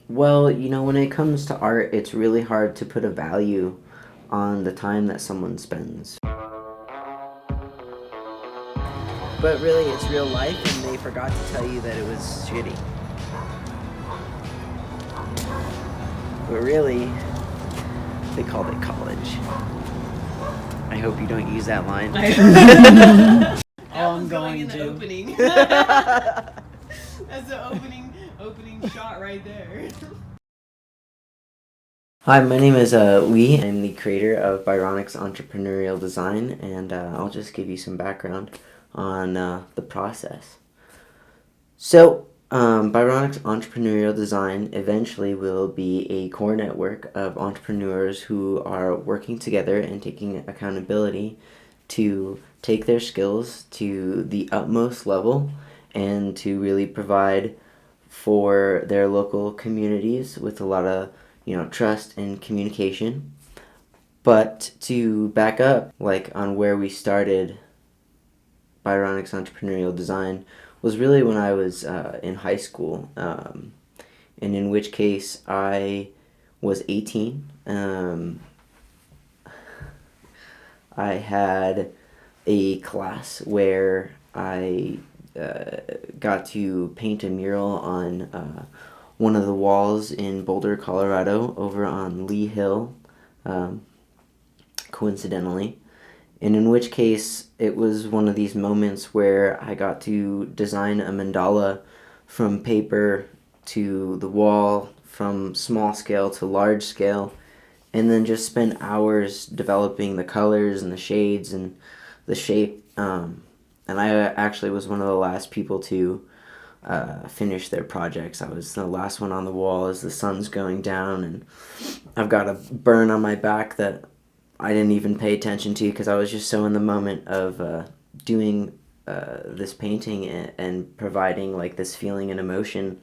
Well, when it comes to art, it's really hard to put a value on the time that someone spends. But really, it's real life, and they forgot to tell you that it was shitty. But really, they called it college. I hope you don't use that line. I'm going to. Opening. That's the opening shot right there. Hi, my name is Lee. I'm the creator of Byronics Entrepreneurial Design, and I'll just give you some background on the process. So, Byronics Entrepreneurial Design eventually will be a core network of entrepreneurs who are working together and taking accountability to take their skills to the utmost level and to really provide for their local communities with a lot of trust and communication. But to back up, like on where we started Byronics Entrepreneurial Design was really when I was in high school, and in which case I was 18. I had a class where I got to paint a mural on one of the walls in Boulder, Colorado, over on Lee Hill, coincidentally. And in which case, it was one of these moments where I got to design a mandala from paper to the wall, from small scale to large scale, and then just spend hours developing the colors and the shades and the shape. And I actually was one of the last people to finish their projects. I was the last one on the wall as the sun's going down, and I've got a burn on my back that I didn't even pay attention to because I was just so in the moment of doing this painting and providing like this feeling and emotion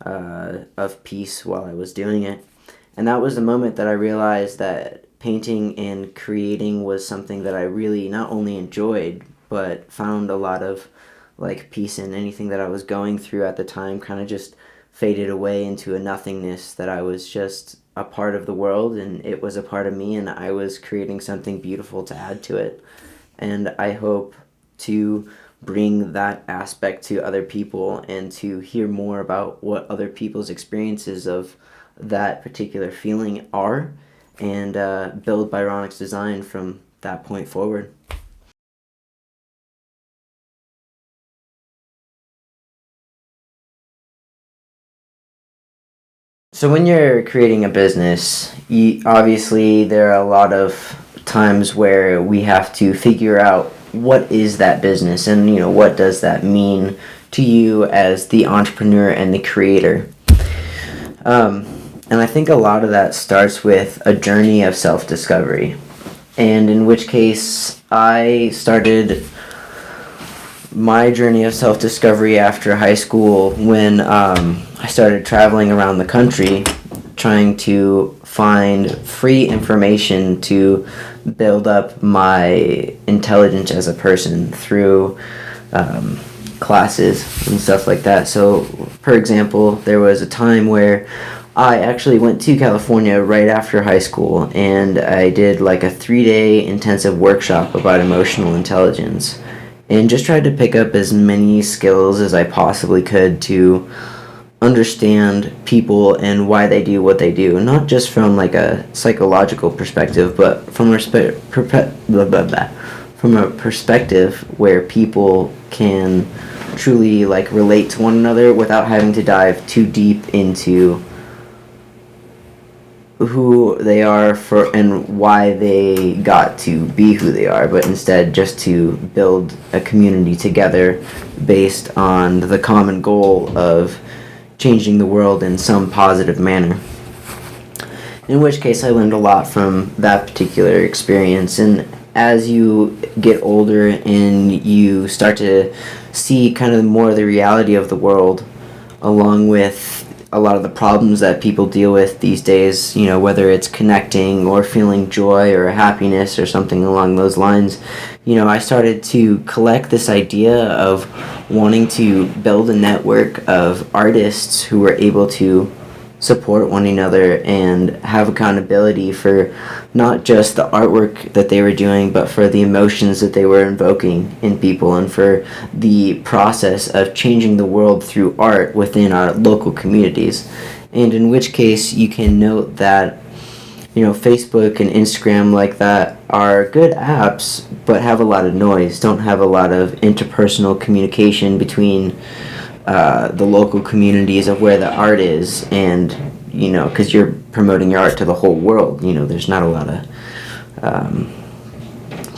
of peace while I was doing it. And that was the moment that I realized that painting and creating was something that I really not only enjoyed, but found a lot of like peace in. Anything that I was going through at the time kind of just faded away into a nothingness, that I was just a part of the world and it was a part of me and I was creating something beautiful to add to it. And I hope to bring that aspect to other people and to hear more about what other people's experiences of that particular feeling are, and build Byronics Design from that point forward. So when you're creating a business, obviously there are a lot of times where we have to figure out what is that business and what does that mean to you as the entrepreneur and the creator. And I think a lot of that starts with a journey of self-discovery, and in which case I started my journey of self-discovery after high school when I started traveling around the country trying to find free information to build up my intelligence as a person through classes and stuff like that. So, for example, there was a time where I actually went to California right after high school and I did like a 3-day intensive workshop about emotional intelligence and just tried to pick up as many skills as I possibly could to understand people and why they do what they do, not just from like a psychological perspective, but from from a perspective where people can truly like relate to one another without having to dive too deep into who they are for and why they got to be who they are, but instead just to build a community together based on the common goal of changing the world in some positive manner. In which case I learned a lot from that particular experience. And as you get older and you start to see kind of more of the reality of the world, along with a lot of the problems that people deal with these days, whether it's connecting or feeling joy or happiness or something along those lines, I started to collect this idea of wanting to build a network of artists who were able to support one another and have accountability for not just the artwork that they were doing, but for the emotions that they were invoking in people, and for the process of changing the world through art within our local communities. And in which case, you can note that Facebook and Instagram like that are good apps, but have a lot of noise, don't have a lot of interpersonal communication between the local communities of where the art is, and because you're promoting your art to the whole world, there's not a lot of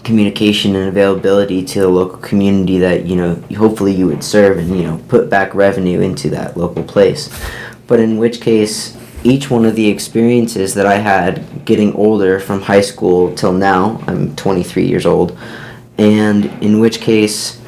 communication and availability to the local community that hopefully you would serve, and put back revenue into that local place. But in which case, each one of the experiences that I had getting older from high school till now, I'm 23 years old, and in which case,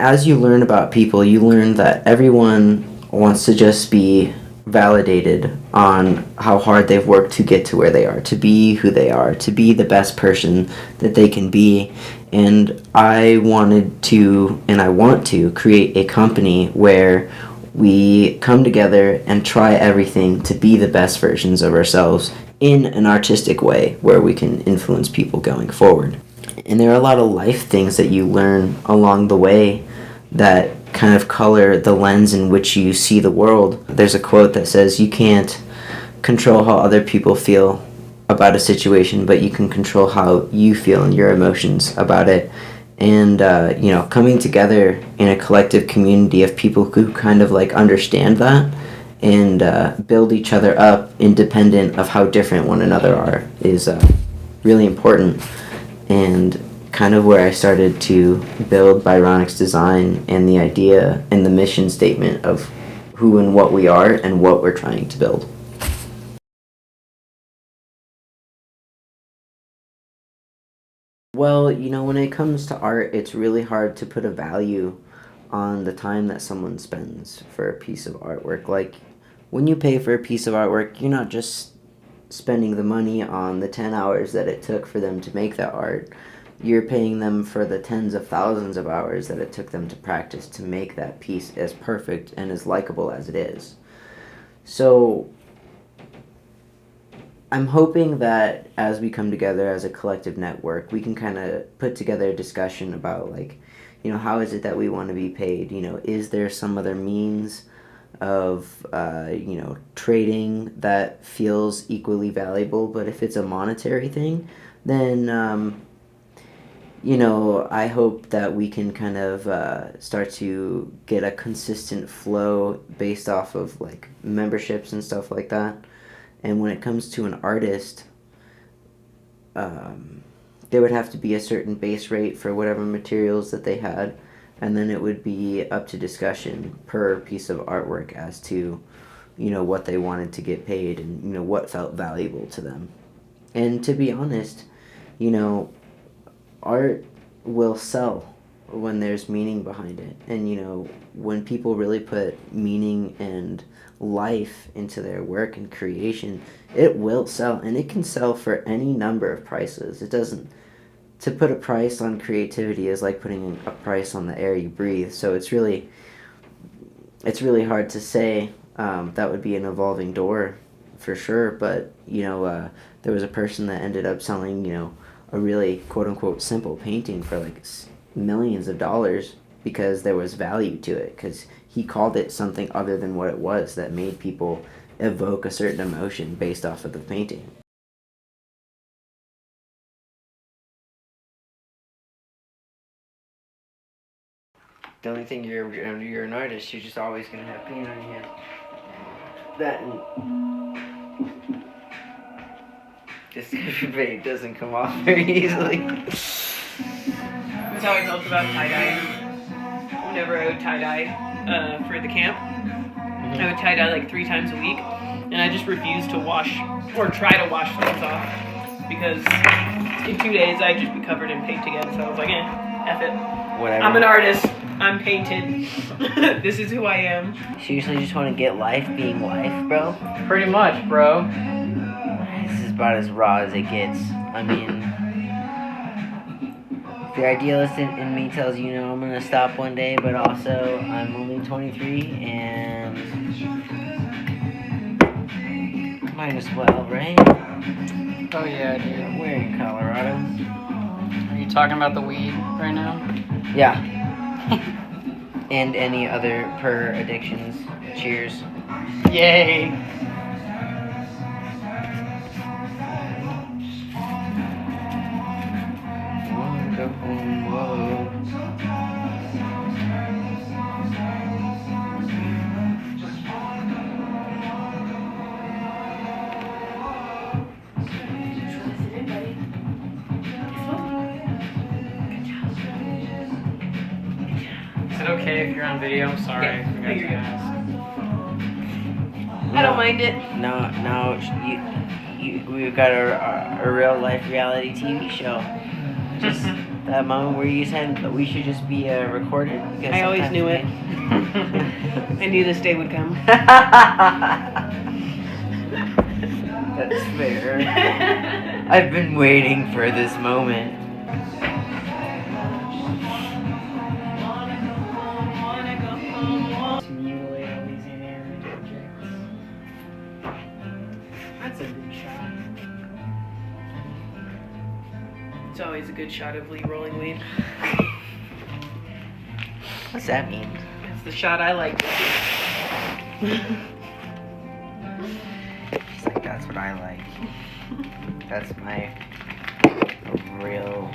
as you learn about people, you learn that everyone wants to just be validated on how hard they've worked to get to where they are, to be who they are, to be the best person that they can be. And I wanted to, and I want to, create a company where we come together and try everything to be the best versions of ourselves in an artistic way where we can influence people going forward. And there are a lot of life things that you learn along the way that kind of color the lens in which you see the world. There's a quote that says, you can't control how other people feel about a situation, but you can control how you feel and your emotions about it. And coming together in a collective community of people who kind of like understand that and build each other up independent of how different one another are is really important, and kind of where I started to build Byronix Design and the idea and the mission statement of who and what we are and what we're trying to build. Well, when it comes to art, it's really hard to put a value on the time that someone spends for a piece of artwork. Like, when you pay for a piece of artwork, you're not just spending the money on the 10 hours that it took for them to make that art. You're paying them for the tens of thousands of hours that it took them to practice to make that piece as perfect and as likable as it is. So I'm hoping that as we come together as a collective network, we can kind of put together a discussion about, like, how is it that we want to be paid? Is there some other means of, trading that feels equally valuable? But if it's a monetary thing, then, I hope that we can kind of start to get a consistent flow based off of, like, memberships and stuff like that. And when it comes to an artist, there would have to be a certain base rate for whatever materials that they had, and then it would be up to discussion per piece of artwork as to, what they wanted to get paid and, what felt valuable to them. And to be honest, art will sell when there's meaning behind it. And, when people really put meaning and life into their work and creation, it will sell, and it can sell for any number of prices. It doesn't, to put a price on creativity is like putting a price on the air you breathe. So it's really hard to say. That would be an evolving door for sure. But there was a person that ended up selling a really quote unquote simple painting for like millions of dollars because there was value to it, because he called it something other than what it was that made people evoke a certain emotion based off of the painting. The only thing you're an artist, you're just always gonna have paint on your hand. That and just paint doesn't come off very easily. That's how I felt about tie-dye. Whenever I would tie-dye for the camp, I would tie-dye like 3 times a week, and I just refused to wash, or try to wash things off, because in 2 days I'd just be covered in paint again, so I was like, F it. Whatever. I'm an artist. I'm painted. This is who I am. Seriously, just want to get life being life, bro? Pretty much, bro. This is about as raw as it gets. I mean, the idealist in me tells you, I'm going to stop one day, but also I'm only 23, and might as well, right? Oh yeah, dude. We're in Colorado. Are you talking about the weed right now? Yeah. And any other per addictions. Cheers. Yay. Is it okay if you're on video? I'm sorry. Yeah, I forgot you're to good. ask. I don't mind it. No, we've got a real life reality TV show. Just that moment where you said that we should just be recorded. Because I always sometimes knew we- it. I knew this day would come. That's fair. I've been waiting for this moment. To mutilate all these inanimate objects. That's a good shot. It's always a good shot of Lee rolling weed. What's that mean? It's the shot I like. She's like, that's what I like. That's my real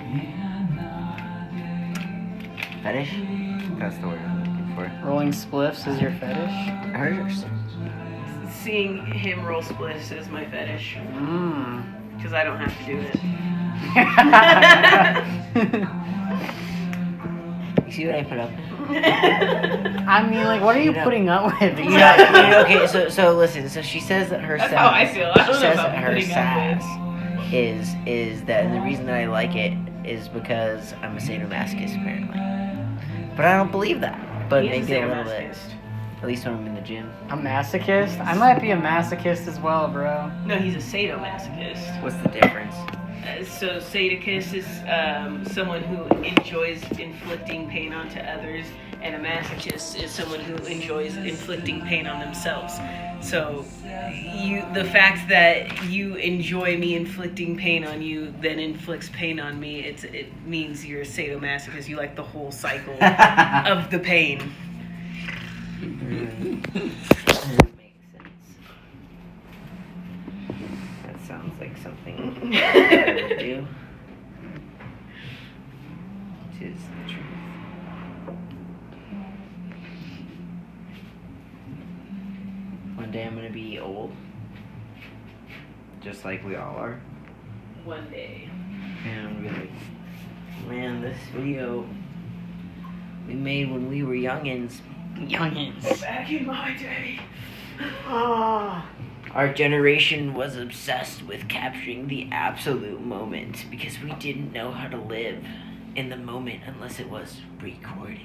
fetish. That's the word I'm looking for. Rolling spliffs is your fetish? Hers. Seeing him roll spliffs is my fetish. Mmm. Because I don't have to do it. You see what I put up? I mean, like, what are you You know- putting up with? Okay, so listen. So she says that her That's sass. how I feel. I don't She know says about that her putting up sass is that, and the reason that I like it is because I'm a sadomasochist apparently. But I don't believe that. But He is maybe a a little bit. sadomasochist. At least when I'm in the gym. A masochist? I might be a masochist as well, bro. No, he's a sadomasochist. What's the difference? So sadomasochist is someone who enjoys inflicting pain onto others, and a masochist is someone who enjoys inflicting pain on themselves. So the fact that you enjoy me inflicting pain on you then inflicts pain on me, it means you're a sadomasochist. You like the whole cycle of the pain. Makes sense. That sounds like something I would do. Tis the truth. One day I'm gonna be old. Just like we all are. One day. And I'm gonna be like, man, this video we made when we were youngins. Youngins. Back in my day. Our generation was obsessed with capturing the absolute moment because we didn't know how to live in the moment unless it was recorded.